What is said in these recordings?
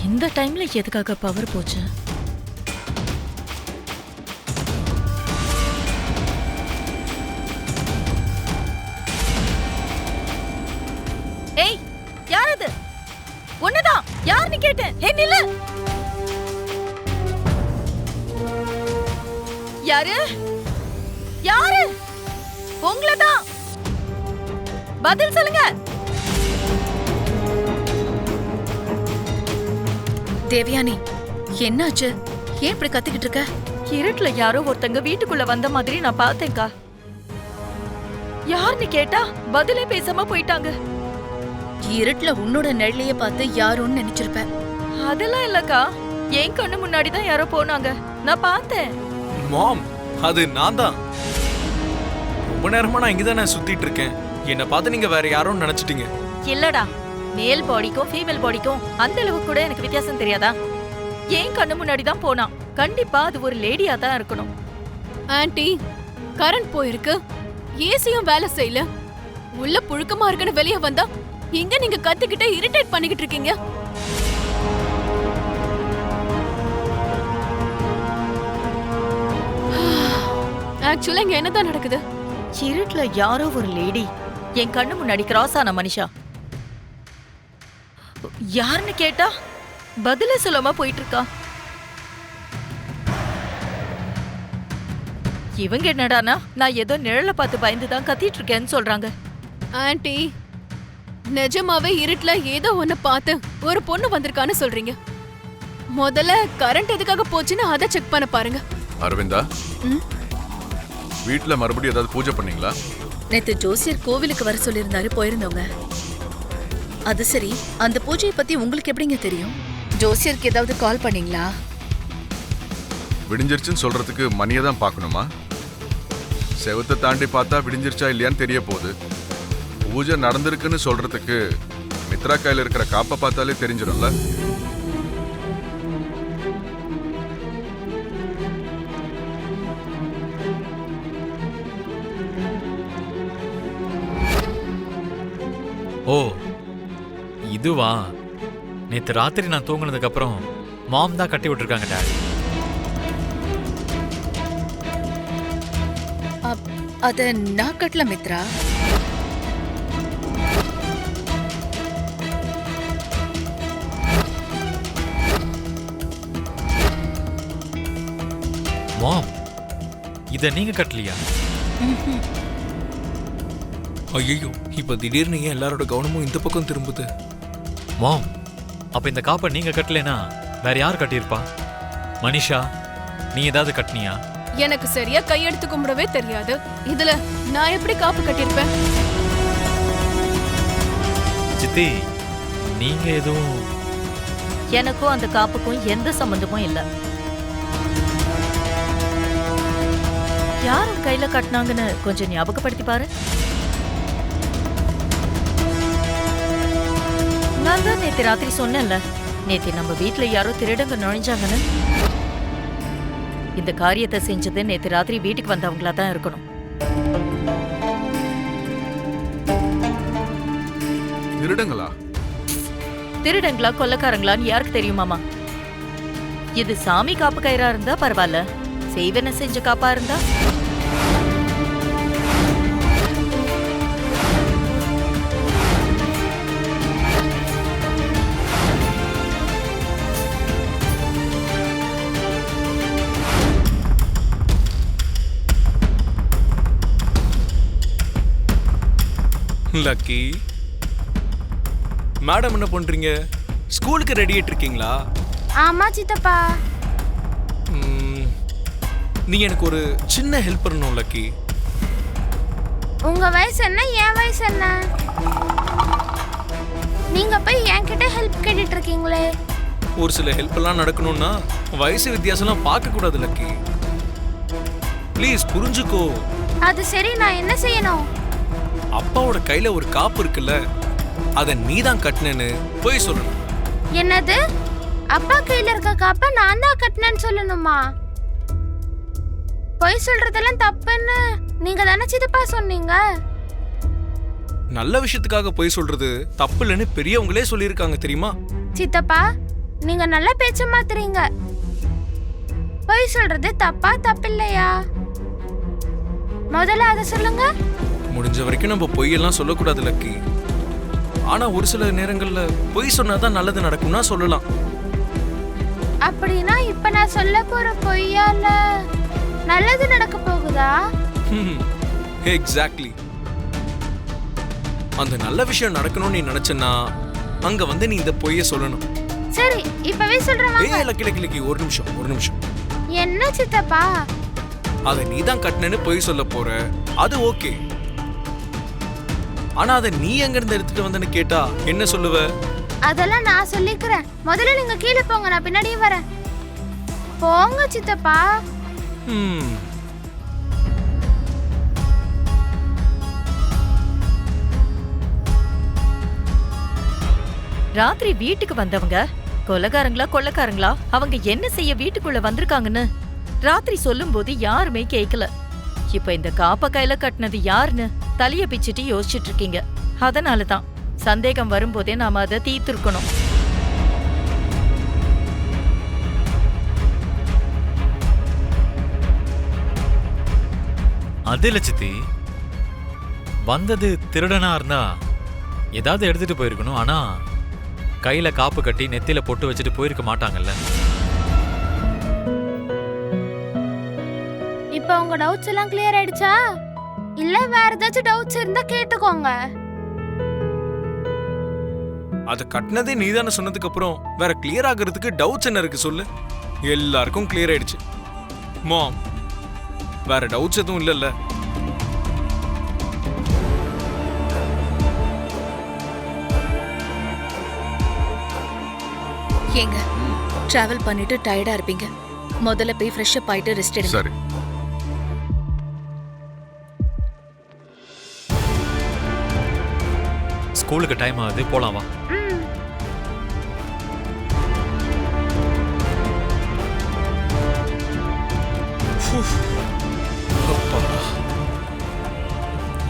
இந்த டைம்ல எதுக்காக பவர் போச்சு? ஏய், யார் அது? உன்னதான் யாருன்னு கேட்டேன். நில்லு. யாரு? யாரு? உங்களதான். பதில் சொல்லுங்க. தேவயானி, என்னாச்சு? ஏன் இப்படி கத்திக்கிட்டு இருக்க? இருட்டுல யாரோ ஒருத்தங்க வீட்டுக்குள்ள வந்த மாதிரி நான் பார்த்தேன்க்கா. யாருன்னு கேட்டா பதிலே பேசாம போயிட்டாங்க. இருட்டுல உன்னோட நெல்லைய பார்த்து யாரோன்னு நினைச்சிருப்ப. அதெல்லாம் இல்லக்கா, என் கண்ணு முன்னாடி தான் யாரோ போனாங்க, நான் பார்த்தேன். மாம், அது நான் தான். ரொம்ப நேரமா நான் இங்கதானே சுத்திட்டு இருக்கேன். என்ன பார்த்து நீங்க வேற யாரோன்னு நினைச்சிட்டீங்க. இல்லடா, மேல் பாடிக்கும் ஃபீமேல் பாடிக்கும் அந்த அளவுக்கு கூட எனக்கு வித்தியாசம் தெரியாதா? ஏன் கண்ணு முன்னாடி தான் போனா. கண்டிப்பா அது ஒரு லேடியா தான் இருக்கணும். ஆன்ட்டி, கரண்ட் போயிருக்கு, ஏசியும் வேலை செய்யல, உள்ள புழுக்கமா இருக்குன்னு வெளியே வந்தா இங்க நீங்க கத்திக்கிட்டு இரிட்டேட் பண்ணிக்கிட்டு இருக்கீங்க. ஆக்சுவலா இங்க என்னதான் நடக்குது? இருட்டுல யாரோ ஒரு லேடி என் கண்ணு முன்னாடி கிராஸ் ஆன மனுஷா. யாருன்னு கேட்டா பதிலே சொல்லாம போயிட்டு இருக்கா. இவங்க என்னடானா நான் ஏதோ நிழல பார்த்து பயந்துதான் கத்திட்டு இருக்கேன்னு சொல்றாங்க. ஆன்ட்டி, நிஜமாவே இருட்டுல ஏதோ ஒண்ணு பார்த்து ஒரு பொண்ணு வந்திருக்கான்னு சொல்றீங்க. முதல்ல கரண்ட் எதுக்காக போச்சுன்னு அதை செக் பண்ண பாருங்க. அரவிந்தா, வீட்டுல மறுபடியும் ஏதாவது பூஜை பண்ணீங்களா? நேத்து ஜோசியர் கோவிலுக்கு வர சொல்லியிருந்தாரு, போயிருந்தவங்க. அது சரி, அந்த பூஜையை பத்தி உங்களுக்கு எப்படிங்க தெரியும்? ஜோசியருக்கு ஏதாவது கால் பண்ணீங்களா? விடிஞ்சிருச்சுன்னு சொல்றதுக்கு மணியை தான் பார்க்கணுமா? செவத்தை தாண்டி பார்த்தா விடிஞ்சிருச்சா இல்லையான்னு தெரிய போகுது. பூஜை நடந்திருக்குன்னு சொல்றதுக்கு மித்ரா கையில இருக்கிற காப்பை பார்த்தாலே தெரிஞ்சிடும்ல. ஓ, இதுவா? நேத்து ராத்திரி நான் தூங்குனதுக்கு அப்புறம் மாம் தான் கட்டி விட்டுருக்காங்க டாடி. அத நான் கட்டல மித்ரா. மாம், இத நீங்க கட்டலையா? ஐயோ, இப்ப திடீர்னு ஏன் எல்லாரோட கவனமும் இந்த பக்கம் திரும்புது? மாம், அப்ப இந்த காப்பை நீங்க கட்டலைனா வேற யார் கட்டியிருப்பா? மனிஷா, நீ ஏதாவது கட்டினியா? எனக்கு சரியா கையெடுத்து கும்பிடவே தெரியாது. இதுல நான் எப்படி காப்பு கட்டியிருப்பேன்? சித்தி, நீங்க எதுவும்? எனக்கும் அந்த காப்புக்கும் எந்த சம்பந்தமும் இல்ல. யாரும் கையில கட்டினாங்கன்னு கொஞ்சம் ஞாபகப்படுத்தி பாரு. நான் தான் நேத்து ராத்திரி சொன்னேன்ல, நேத்து நம்ம வீட்டுல யாரோ திருடங்க நுழைஞ்சாங்கன்னு. இந்த காரியத்தை செஞ்சது நேத்து ராத்திரி வீட்டுக்கு வந்தவங்களா தான் இருக்கணும். திருடங்களா? திருடங்களா கொள்ளக்காரங்களான்னு யாருக்கு தெரியுமாமா? இது சாமி காப்பு கயிறா இருந்தா பரவாயில்ல, செய்வன செஞ்ச காப்பா இருந்தா? லக்கி மேடம், என்ன பண்றீங்க? ஸ்கூலுக்கு ரெடி ஆயிட்டு இருக்கீங்களா? ஆமா சித்தப்பா. நீ எனக்கு ஒரு சின்ன ஹெல்ப் பண்ணணும் லக்கி. உங்க வயசு என்ன, என் வயசு என்ன? நீங்க போய் என்கிட்ட ஹெல்ப் கேட்டுட்டு இருக்கீங்களே. ஒரு சில ஹெல்ப் எல்லாம் நடக்கணும்னா வயசு வித்தியாசம்லாம் பார்க்க கூடாது லக்கி. ப்ளீஸ் புரிஞ்சுக்கோ. அது சரி, நான் என்ன செய்யணும்? அப்பாவோட கையில ஒரு காப்பு இருக்குல்ல, அத நீ தான் கட்டினேன்னு போய் சொல்லணும். என்னது? அப்பா கையில இருக்க காப்ப நான் தான் கட்டினேன்னு சொல்லணுமா? பொய் சொல்றதெல்லாம் தப்புன்னு நீங்க தானே சித்தப்பா சொன்னீங்க. நல்ல விஷயத்துக்காக போய் சொல்றது தப்பு இல்லைன்னு பெரியவங்களே சொல்லியிருக்காங்க தெரியுமா? சித்தப்பா, நீங்க நல்ல பேச்ச மாத்துறீங்க. பொய் சொல்றது தப்பா தப்பில்லையா? முதல்ல அத சொல்லுங்க. முடிஞ்ச வரைக்கும் நம்ம பொய்யெல்லாம் சொல்லக்கூடாது லக்கி. ஆனா ஒரு சில நேரங்கள்ல பொய் சொன்னாதான் நல்லது நடக்கும்னா சொல்லலாம். அப்படின்னா இப்ப நான் சொல்ல போற பொய்யால நல்லது நடக்க போகுதா? எக்ஸாக்ட்லி. அந்த நல்ல விஷயம் நடக்கணும்னு நீ நினைச்சனா அங்க வந்து நீ இந்த பொய்ய சொல்லணும். சரி, இப்பவே சொல்றேன். ஏய் லக்கி லக்கி லக்கி, ஒரு நிமிஷம். என்ன சித்தப்பா? அத நீ தான் கட்டணும்னு பொய் சொல்ல போற, அது ஓகே. ஆனா அத நீ எங்க இருந்து எடுத்துட்டு வந்தன்னு கேட்டா என்ன சொல்லுவ? அதெல்லாம் நான் சொல்லிக்கிறேன். முதல்ல நீங்க கீழே போங்க, நான் பின்னாடியே வரேன். போங்க சித்தப்பா. ராத்திரி வீட்டுக்கு வந்தவங்க கொலைகாரங்களா கொள்ளைக்காரங்களா, அவங்க என்ன செய்ய வீட்டுக்குள்ள வந்திருக்காங்கன்னு ராத்திரி சொல்லும்போது யாருமே கேட்கல. இப்ப இந்த காப்ப கையில கட்டினது யாருன்னு தலைய பிச்சுட்டு யோசிச்சுட்டு இருக்கீங்க. அதனாலதான் சந்தேகம் வரும்போதே நாம அதை தீர்த்திருக்கணும். அது இல்ல சித்தி, வந்தது திருடனா இருந்தா ஏதாவது எடுத்துட்டு போயிருக்கணும். ஆனா கையில காப்பு கட்டி நெத்தியில பொட்டு வச்சுட்டு போயிருக்க மாட்டாங்கல்ல. இப்ப உங்க டவுட்ஸ் எல்லாம் கிளியர் ஆயிடுச்சா? இல்ல வேற ஏதாச்சும் டவுட்ஸ் இருந்தா கேட்டுக்கோங்க. அத கட்டினதே நீதானே சொன்னதுக்கு அப்புறம் வேற கிளியர் ஆகிறதுக்கு டவுட்ஸ் என்ன இருக்கு சொல்லு? எல்லாருக்கும் கிளியர் ஆயிடுச்சு. மாம், வேற டவுட்ஸ் எதுவும் இல்லல்ல? ஏங்க, டிராவல் பண்ணிட்டு டயர்டா இருப்பீங்க. முதல்ல போய் ஃப்ரெஷ் அப் ஆயிட்டு ரெஸ்ட் எடுங்க. சரி. ஸ்கூலுக்கு டைம் ஆகுது, போலாம் வா.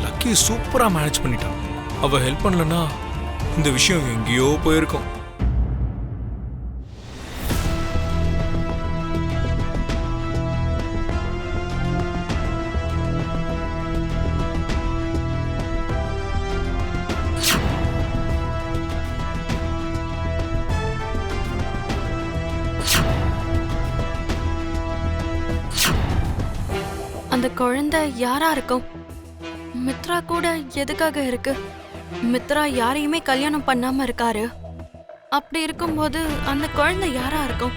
லக்கி சூப்பரா மேனேஜ் பண்ணிட்டான். அவ ஹெல்ப் பண்ணலன்னா இந்த விஷயம் எங்கேயோ போயிருக்கும். அந்த குழந்தை யாரா இருக்கும்? மித்ரா கூட எதுக்காக இருக்கு? மித்ரா யாரையுமே கல்யாணம் பண்ணாம இருக்காரு. அப்படி இருக்கும்போது அந்த குழந்தை யாரா இருக்கும்?